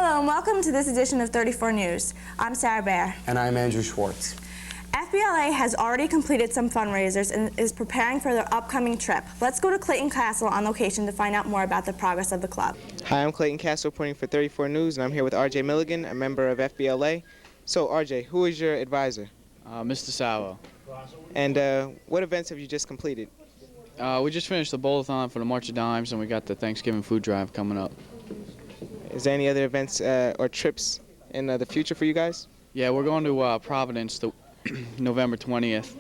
Hello and welcome to this edition of 34 News. I'm Sarah Baer. And I'm Andrew Schwartz. FBLA has already completed some fundraisers and is preparing for their upcoming trip. Let's go to Clayton Castle on location to find out more about the progress of the club. Hi, I'm Clayton Castle reporting for 34 News, and I'm here with RJ Milligan, a member of FBLA. So, RJ, who is your advisor? Mr. Sawa. And what events have you just completed? We just finished the bowl-a-thon for the March of Dimes, and we got the Thanksgiving food drive coming up. Is there any other events or trips in the future for you guys? Yeah, we're going to Providence November 20th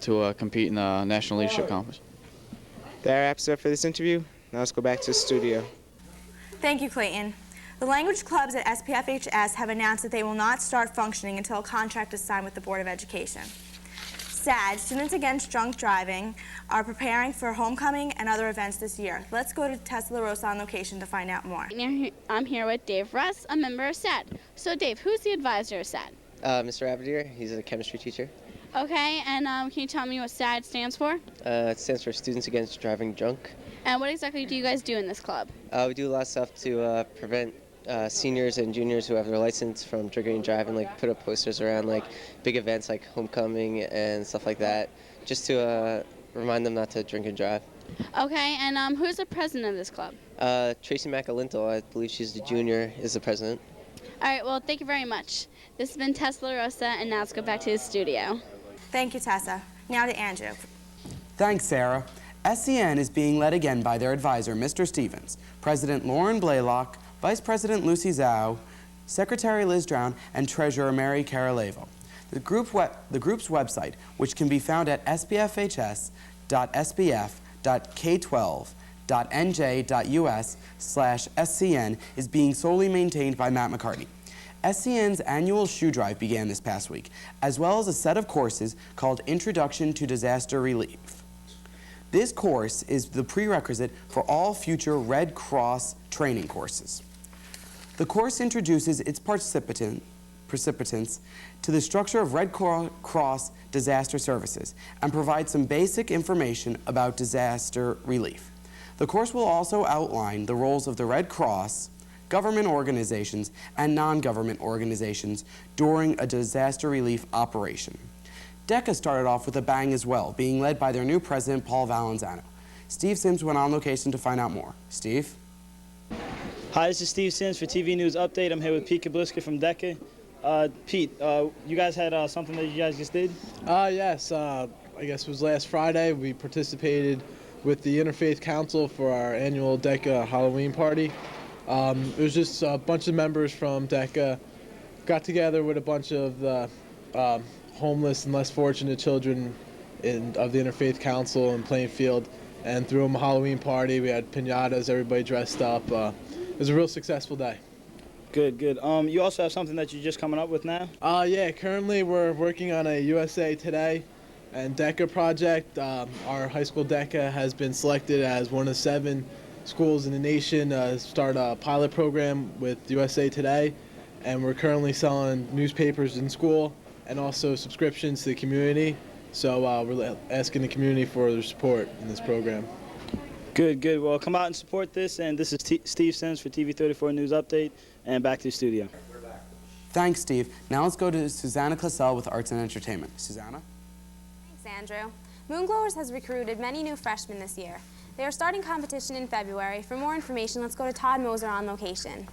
to compete in the National Leadership Conference. That wraps it up for this interview. Now let's go back to the studio. Thank you, Clayton. The language clubs at SPFHS have announced that they will not start functioning until a contract is signed with the Board of Education. SAD, Students Against Drunk Driving, are preparing for homecoming and other events this year. Let's go to Tessa LaRosa on location to find out more. I'm here with Dave Russ, a member of SAD. So Dave, who's the advisor of SAD? Mr. Abadir, he's a chemistry teacher. Okay, and can you tell me what SAD stands for? It stands for Students Against Driving Drunk. And what exactly do you guys do in this club? We do a lot of stuff to prevent seniors and juniors who have their license from drinking and driving, like put up posters around like big events like homecoming and stuff like that, just to remind them not to drink and drive. Okay, and who's the president of this club? Tracy McAlinto, I believe she's the junior, is the president. All right, well, thank you very much. This has been Tessa LaRosa, and now let's go back to the studio. Thank you, Tessa. Now to Andrew. Thanks, Sarah. SCN is being led again by their advisor, Mr. Stevens, President Lauren Blaylock, Vice President Lucy Zhao, Secretary Liz Drown, and Treasurer Mary Caralevo. The group's website, which can be found at spfhs.sbf.k12.nj.us/SCN, is being solely maintained by Matt McCartney. SCN's annual shoe drive began this past week, as well as a set of courses called Introduction to Disaster Relief. This course is the prerequisite for all future Red Cross training courses. The course introduces its participants to the structure of Red Cross disaster services and provides some basic information about disaster relief. The course will also outline the roles of the Red Cross, government organizations, and non-government organizations during a disaster relief operation. DECA started off with a bang as well, being led by their new president, Paul Valanzano. Steve Sims went on location to find out more. Steve? Hi, this is Steve Sims for TV News Update. I'm here with Pete Kabliska from DECA. Pete, you guys had something that you guys just did? Yes. I guess it was last Friday. We participated with the Interfaith Council for our annual DECA Halloween party. It was just a bunch of members from DECA got together with a bunch of the homeless and less fortunate children of the Interfaith Council in Plainfield and threw them a Halloween party. We had piñatas, everybody dressed up. It was a real successful day. Good, good. You also have something that you're just coming up with now? Yeah, currently we're working on a USA Today and DECA project. Our high school DECA has been selected as one of 7 schools in the nation to start a pilot program with USA Today, and we're currently selling newspapers in school and also subscriptions to the community. So we're asking the community for their support in this program. Good, good. Well, come out and support this, and this is Steve Sims for TV34 News Update, and back to the studio. Thanks, Steve. Now let's go to Susanna Cassell with Arts and Entertainment. Susanna? Thanks, Andrew. Moonglowers has recruited many new freshmen this year. They are starting competition in February. For more information, let's go to Todd Moser on location.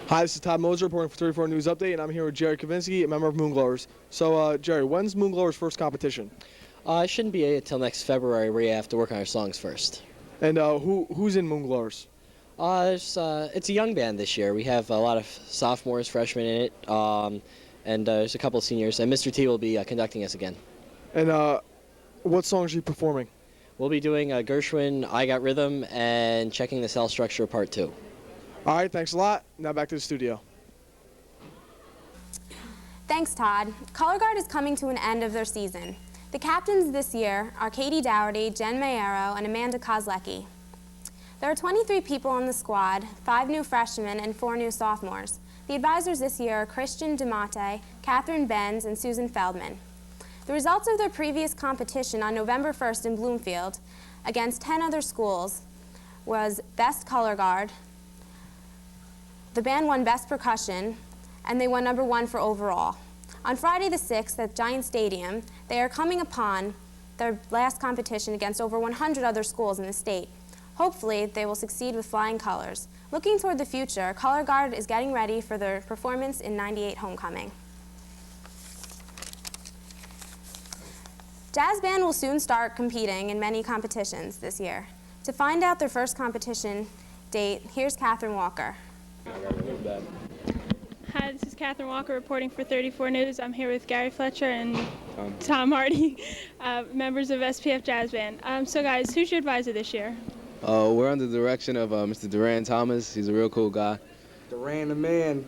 Hi, this is Todd Moser reporting for 34 News Update, and I'm here with Jerry Kavinsky, a member of Moonglowers. So, Jerry, when's Moonglowers' first competition? It shouldn't be until next February. We have to work on our songs first. And who's in Moonglowers? It's a young band this year. We have a lot of sophomores, freshmen in it, and there's a couple of seniors. And Mr. T will be conducting us again. And what songs are you performing? We'll be doing Gershwin, I Got Rhythm, and Checking the Cell Structure Part 2. All right, thanks a lot. Now back to the studio. Thanks, Todd. Color Guard is coming to an end of their season. The captains this year are Katie Dougherty, Jen Mayero, and Amanda Kozlecki. There are 23 people on the squad, 5 new freshmen and 4 new sophomores. The advisors this year are Christian DeMate, Catherine Benz, and Susan Feldman. The results of their previous competition on November 1st in Bloomfield against 10 other schools was Best Color Guard, the band won Best Percussion, and they won #1 for overall. On Friday the 6th at Giant Stadium, they are coming upon their last competition against over 100 other schools in the state. Hopefully, they will succeed with flying colors. Looking toward the future, Color Guard is getting ready for their performance in '98 homecoming. Jazz Band will soon start competing in many competitions this year. To find out their first competition date, here's Catherine Walker. Hi, this is Catherine Walker reporting for 34 News. I'm here with Gary Fletcher and Tom Hardy, members of SPF Jazz Band. So guys, who's your advisor this year? We're under the direction of Mr. Duran Thomas. He's a real cool guy. Duran the man.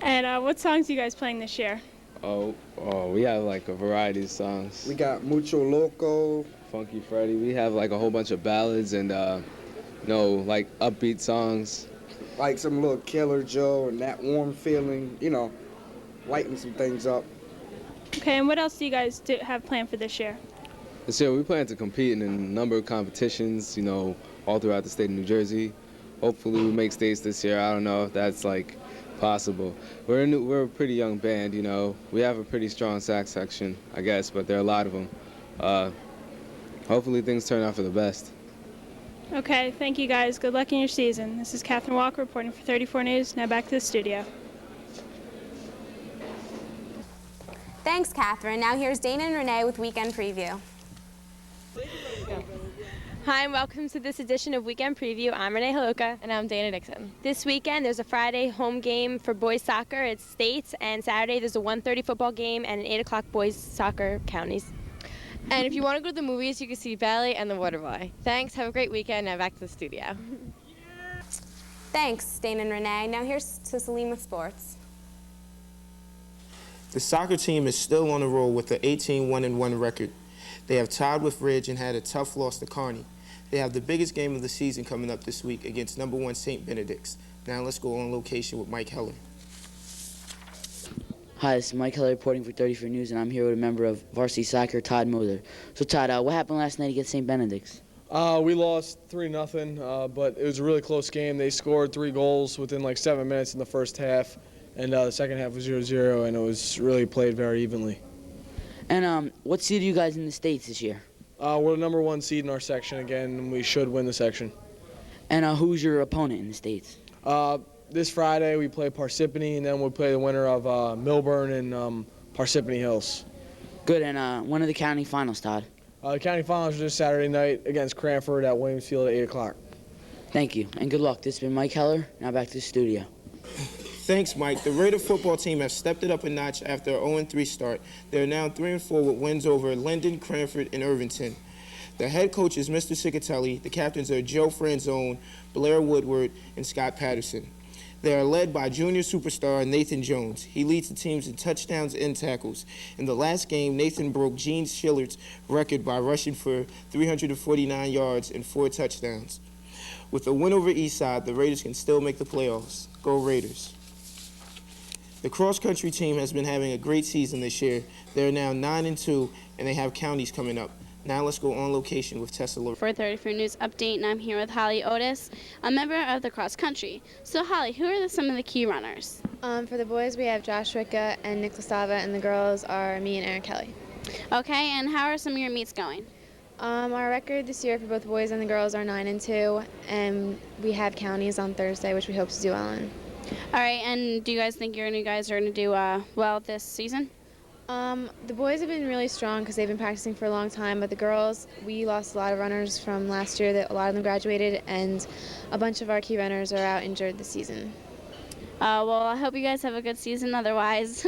And what songs are you guys playing this year? We have like a variety of songs. We got Mucho Loco. Funky Freddy. We have like a whole bunch of ballads and like upbeat songs. Like some little Killer Joe and That Warm Feeling, lighten some things up. Okay, and what else do you guys have planned for this year? This year we plan to compete in a number of competitions, all throughout the state of New Jersey. Hopefully we make states this year. I don't know if that's like possible. We're a pretty young band, We have a pretty strong sax section, I guess, but there are a lot of them. Hopefully things turn out for the best. Okay, thank you guys. Good luck in your season. This is Catherine Walker reporting for 34 News. Now back to the studio. Thanks, Catherine. Now here's Dana and Renee with Weekend Preview. Hi, and welcome to this edition of Weekend Preview. I'm Renee Haloka. And I'm Dana Dixon. This weekend, there's a Friday home game for boys soccer at States, and Saturday there's a 1:30 football game and an 8 o'clock boys soccer counties. And if you want to go to the movies, you can see Ballet and the Waterboy. Thanks, have a great weekend. Now back to the studio. Thanks, Dana and Renee. Now here's to Salim with sports. The soccer team is still on the roll with an 18-1-1 record. They have tied with Ridge and had a tough loss to Kearney. They have the biggest game of the season coming up this week against #1 St. Benedict's. Now let's go on location with Mike Heller. Hi, this is Mike Heller reporting for 34 News, and I'm here with a member of varsity soccer, Todd Moser. So, Todd, what happened last night against St. Benedict's? We lost 3-0, but it was a really close game. They scored 3 goals within like 7 minutes in the first half, and the second half was 0-0, and it was really played very evenly. And what seed are you guys in the States this year? We're the #1 seed in our section again, and we should win the section. And who's your opponent in the States? This Friday we play Parsippany, and then we'll play the winner of Millburn and Parsippany Hills. Good, and when are the county finals, Todd? The county finals are this Saturday night against Cranford at Williams Field at 8 o'clock. Thank you, and good luck. This has been Mike Heller. Now back to the studio. Thanks, Mike. The Raider football team have stepped it up a notch after a 0-3 start. They're now 3-4 with wins over Linden, Cranford, and Irvington. The head coach is Mr. Cicatelli. The captains are Joe Franzone, Blair Woodward, and Scott Patterson. They are led by junior superstar Nathan Jones. He leads the teams in touchdowns and tackles. In the last game, Nathan broke Gene Schiller's record by rushing for 349 yards and 4 touchdowns. With a win over Eastside, the Raiders can still make the playoffs. Go Raiders. The cross-country team has been having a great season this year. They're now 9-2, and they have counties coming up. Now let's go on location with Tessa Loretta. For 34 News Update, and I'm here with Holly Otis, a member of the cross country. So Holly, who are some of the key runners? For the boys, we have Josh Ricka and Nick Lastava, and the girls are me and Erin Kelly. Okay, and how are some of your meets going? Our record this year for both the boys and the girls are 9-2, and we have counties on Thursday, which we hope to do well in. All right, and do you guys think you guys are going to do well this season? The boys have been really strong because they've been practicing for a long time, but the girls, we lost a lot of runners from last year. That a lot of them graduated, and a bunch of our key runners are out injured this season. Well, I hope you guys have a good season otherwise.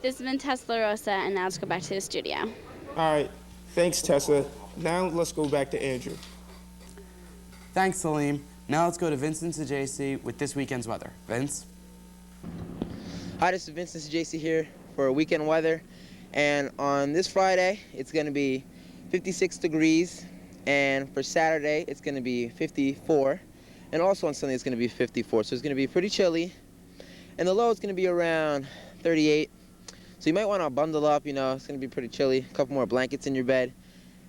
This has been Tessa LaRosa, and now let's go back to the studio. All right. Thanks, Tessa. Now let's go back to Andrew. Thanks, Salim. Now let's go to Vincent Sajaci with this weekend's weather. Vince? Hi, this is Vincent Sajaci here for weekend weather. And on this Friday, it's going to be 56 degrees. And for Saturday, it's going to be 54. And also on Sunday, it's going to be 54. So it's going to be pretty chilly. And the low is going to be around 38. So you might want to bundle up, it's going to be pretty chilly. A couple more blankets in your bed.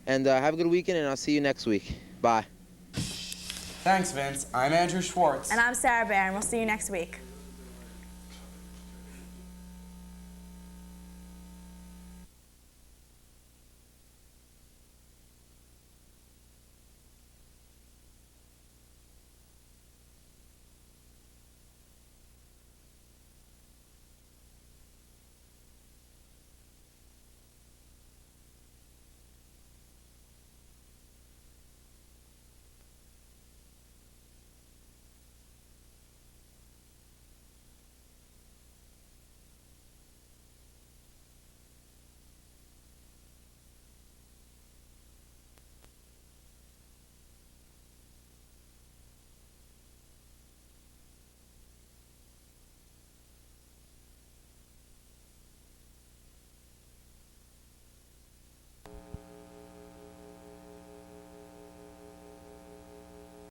And have a good weekend, and I'll see you next week. Bye. Thanks, Vince. I'm Andrew Schwartz. And I'm Sarah Barron. We'll see you next week.